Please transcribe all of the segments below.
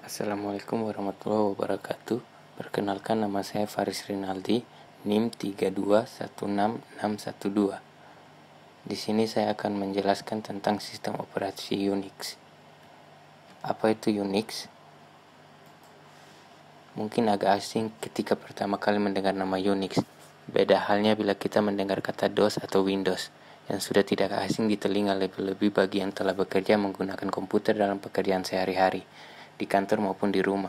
Assalamualaikum warahmatullahi wabarakatuh. Perkenalkan, nama saya Faris Rinaldi, NIM 3216612. Di sini saya akan menjelaskan tentang sistem operasi Unix. Apa itu Unix? Mungkin agak asing ketika pertama kali mendengar nama Unix. Beda halnya bila kita mendengar kata DOS atau Windows, yang sudah tidak asing di telinga, lebih-lebih bagi yang telah bekerja menggunakan komputer dalam pekerjaan sehari-hari, di kantor maupun di rumah.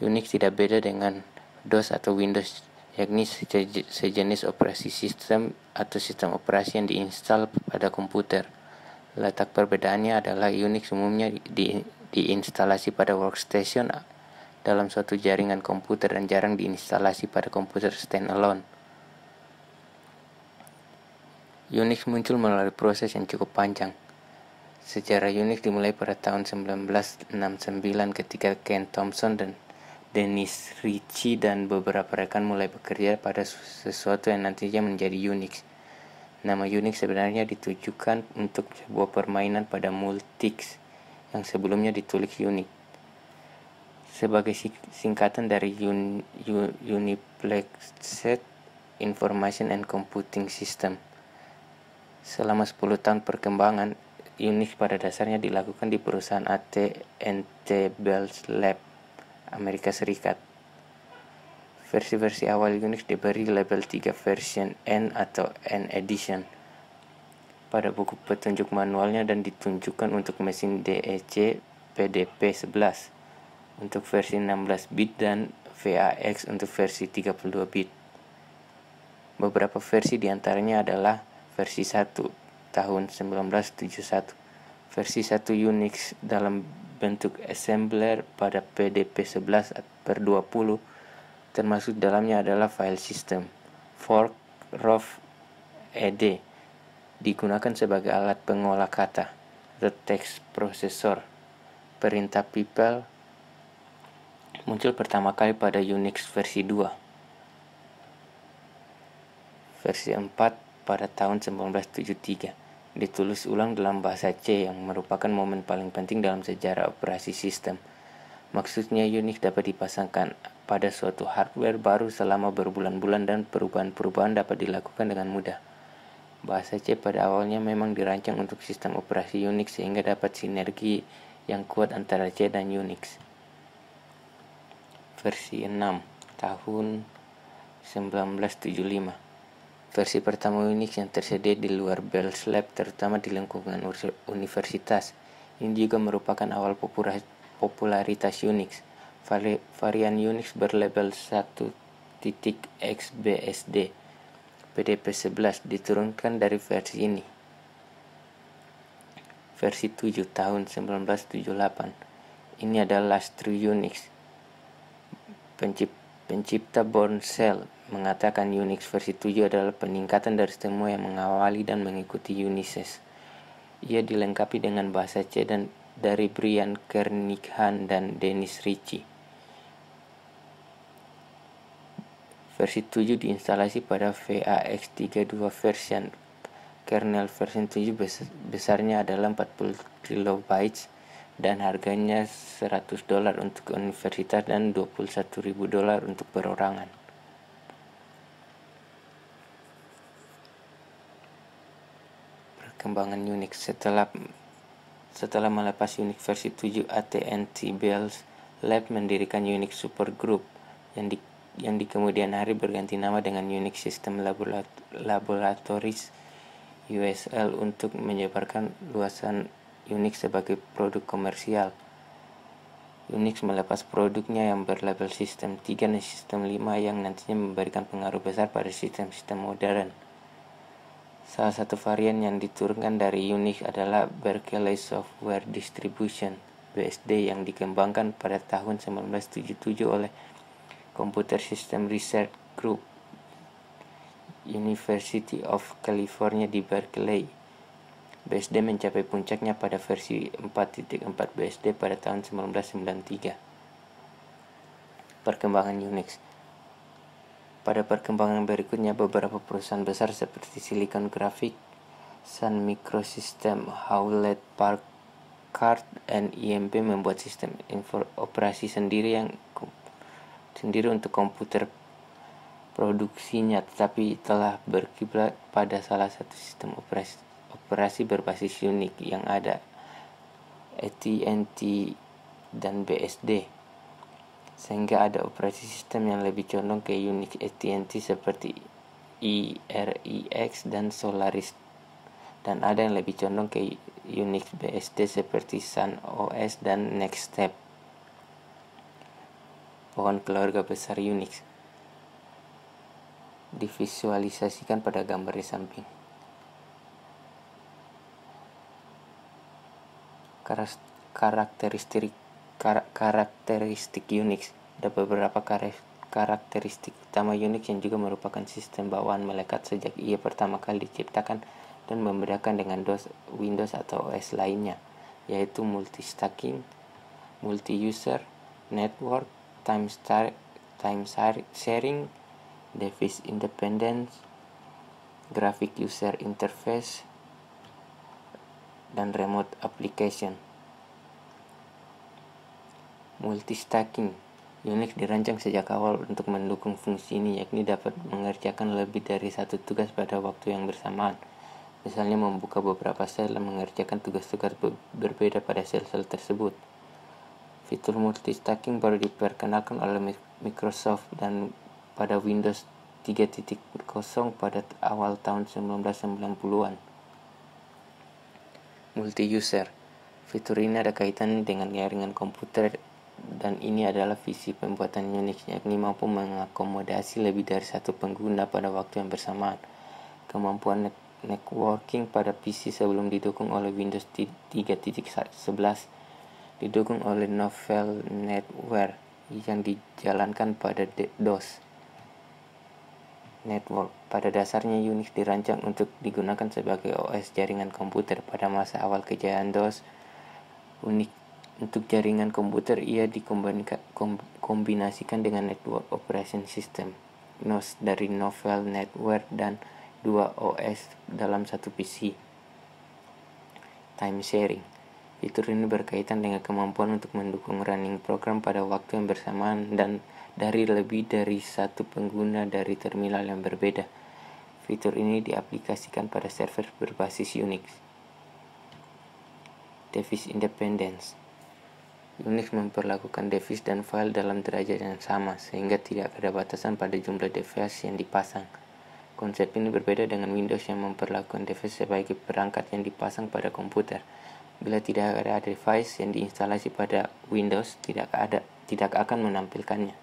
Unix tidak beda dengan DOS atau Windows, yakni sejenis operasi sistem atau sistem operasi yang diinstal pada komputer. Letak perbedaannya adalah Unix umumnya diinstalasi pada workstation dalam suatu jaringan komputer dan jarang diinstalasi pada komputer standalone. Unix muncul melalui proses yang cukup panjang. Sejarah Unix dimulai pada tahun 1969 ketika Ken Thompson dan Dennis Ritchie dan beberapa rekan mulai bekerja pada sesuatu yang nantinya menjadi Unix. Nama Unix sebenarnya ditujukan untuk sebuah permainan pada Multics yang sebelumnya ditulis Unix, sebagai singkatan dari Uniplexed Information and Computing System. Selama 10 tahun perkembangan, Unix pada dasarnya dilakukan di perusahaan AT&T Bell Labs, Amerika Serikat. Versi-versi awal Unix diberi label 3 version N atau N Edition pada buku petunjuk manualnya dan ditunjukkan untuk mesin DEC PDP-11 untuk versi 16 bit dan VAX untuk versi 32 bit. Beberapa versi diantaranya adalah versi 1 tahun 1971, versi 1 Unix dalam bentuk assembler pada PDP-11/20, termasuk dalamnya adalah file system, fork, ROV, ED, digunakan sebagai alat pengolah kata, the text processor. Perintah PIPL muncul pertama kali pada Unix versi 2. Versi 4 pada tahun 1973. Ditulis ulang dalam bahasa C yang merupakan momen paling penting dalam sejarah operasi sistem. Maksudnya Unix dapat dipasangkan pada suatu hardware baru selama berbulan-bulan dan perubahan-perubahan dapat dilakukan dengan mudah. Bahasa C pada awalnya memang dirancang untuk sistem operasi Unix sehingga dapat sinergi yang kuat antara C dan Unix. Versi 6 tahun 1975. Versi pertama Unix yang tersedia di luar Bell Labs, terutama di lingkungan universitas. Ini juga merupakan awal popularitas Unix. Varian Unix berlabel 1.xBSD PDP-11 diturunkan dari versi ini. Versi 7 tahun 1978. Ini adalah last true Unix. Pencipta Bourne-Shell mengatakan Unix versi 7 adalah peningkatan dari semua yang mengawali dan mengikuti Unisys. Ia dilengkapi dengan bahasa C dan dari Brian Kernighan dan Dennis Ritchie. Versi 7 diinstalasi pada VAX32 version. Kernel versi 7 besarnya adalah 40 kilobytes dan harganya $100 untuk universitas dan $21.000 untuk perorangan. Perkembangan Unix setelah melepas Unix versi 7, AT&T Bell Labs mendirikan Unix Supergroup yang di kemudian hari berganti nama dengan Unix System Laboratories USL untuk menyebarkan luasan Unix sebagai produk komersial. Unix melepas produknya yang berlabel Sistem 3 dan Sistem 5 yang nantinya memberikan pengaruh besar pada sistem-sistem modern. Salah satu varian yang diturunkan dari Unix adalah Berkeley Software Distribution (BSD) yang dikembangkan pada tahun 1977 oleh Computer System Research Group, University of California di Berkeley. BSD mencapai puncaknya pada versi 4.4 BSD pada tahun 1993. Perkembangan Unix. Pada perkembangan berikutnya, beberapa perusahaan besar seperti Silicon Graphics, Sun Microsystems, Hewlett Card dan IMP membuat sistem operasi sendiri untuk komputer produksinya, tetapi telah berkiblat pada salah satu sistem operasi berbasis Unix yang ada, AT&T dan BSD, sehingga ada operasi sistem yang lebih condong ke Unix AT&T seperti IRIX dan Solaris, dan ada yang lebih condong ke Unix BSD seperti Sun OS dan Nextstep. Pohon keluarga besar Unix divisualisasikan pada gambar di samping. Karakteristik Unix. Ada beberapa karakteristik utama Unix yang juga merupakan sistem bawaan melekat sejak ia pertama kali diciptakan dan membedakan dengan Windows atau OS lainnya, yaitu multi-stacking, multi-user, network, time sharing, device independence, graphic user interface, dan remote application. Multi-stacking. Unix dirancang sejak awal untuk mendukung fungsi ini, yakni dapat mengerjakan lebih dari satu tugas pada waktu yang bersamaan. Misalnya membuka beberapa sel dan mengerjakan tugas-tugas berbeda pada sel-sel tersebut. Fitur multi-stacking baru diperkenalkan oleh Microsoft dan pada Windows 3.0 pada awal tahun 1990-an. Multi-user. Fitur ini ada kaitannya dengan jaringan komputer, dan ini adalah visi pembuatan Unix, yakni mampu mengakomodasi lebih dari satu pengguna pada waktu yang bersamaan. Kemampuan networking pada PC sebelum didukung oleh Windows 3.11 didukung oleh Novel Network yang dijalankan pada DOS. Network. Pada dasarnya Unix dirancang untuk digunakan sebagai OS jaringan komputer. Pada masa awal kejayaan DOS, untuk jaringan komputer ia dikombinasikan dengan Network Operation System (NOS) dari Novel Network dan 2 OS dalam satu PC. Time sharing. Fitur ini berkaitan dengan kemampuan untuk mendukung running program pada waktu yang bersamaan dan dari lebih dari satu pengguna dari terminal yang berbeda. Fitur ini diaplikasikan pada server berbasis Unix. Device independence. Unix memperlakukan device dan file dalam derajat yang sama, sehingga tidak ada batasan pada jumlah device yang dipasang. Konsep ini berbeda dengan Windows yang memperlakukan device sebagai perangkat yang dipasang pada komputer. Bila tidak ada device yang diinstalasi pada Windows, tidak akan menampilkannya.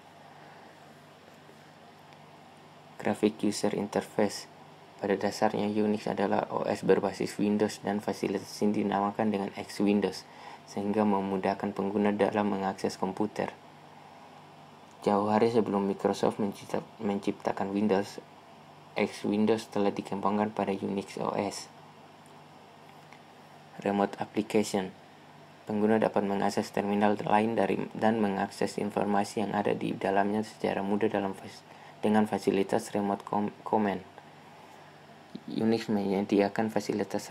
Graphic User Interface. Pada dasarnya Unix adalah OS berbasis Windows dan fasilitas ini dinamakan dengan X Windows, sehingga memudahkan pengguna dalam mengakses komputer. Jauh hari sebelum Microsoft menciptakan Windows, X Windows telah dikembangkan pada Unix OS. Remote Application. Pengguna dapat mengakses terminal lain dan mengakses informasi yang ada di dalamnya secara mudah dengan fasilitas remote command. Unix menyediakan fasilitas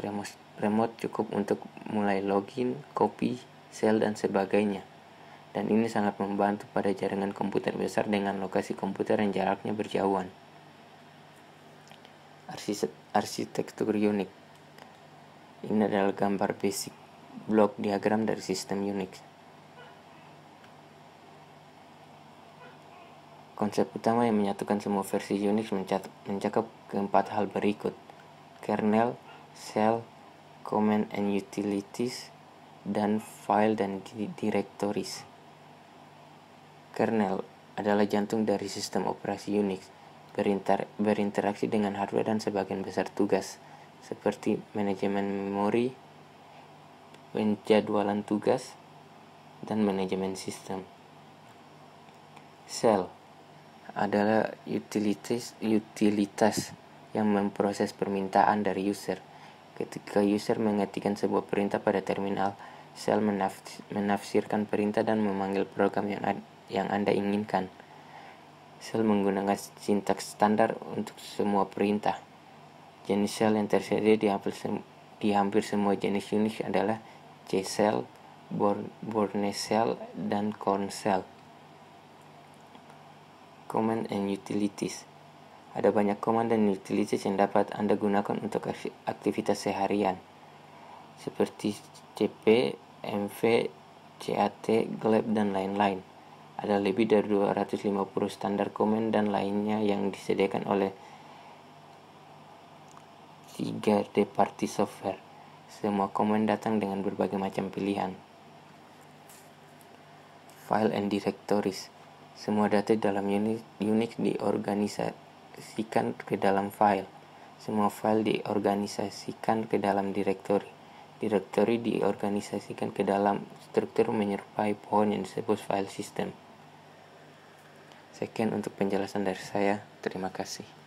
remote cukup untuk mulai login, copy, shell, dan sebagainya. Dan ini sangat membantu pada jaringan komputer besar dengan lokasi komputer yang jaraknya berjauhan. Arsitektur Unix. Ini adalah gambar basic block diagram dari sistem Unix. Konsep utama yang menyatukan semua versi Unix mencakup keempat hal berikut: kernel, shell, command and utilities, dan file dan directories. Kernel adalah jantung dari sistem operasi Unix, berinteraksi dengan hardware dan sebagian besar tugas, seperti manajemen memori, penjadwalan tugas, dan manajemen sistem. Shell adalah utilitas yang memproses permintaan dari user. Ketika user mengetikkan sebuah perintah pada terminal, shell menafsirkan perintah dan memanggil program yang Anda inginkan. Shell menggunakan sintaks standar untuk semua perintah. Jenis shell yang tersedia di hampir semua jenis Unix adalah C shell, Bourne shell, dan Korn shell. Command and utilities. Ada banyak command dan utilities yang dapat Anda gunakan untuk aktivitas seharian, seperti cp, mv, cat, gleb, dan lain-lain. Ada lebih dari 250 standar command dan lainnya yang disediakan oleh 3D Party Software. Semua command datang dengan berbagai macam pilihan. File and directories. Semua data dalam Unix diorganisasikan ke dalam file. Semua file diorganisasikan ke dalam directory. Directory diorganisasikan ke dalam struktur menyerupai pohon yang disebut file system. Sekian untuk penjelasan dari saya. Terima kasih.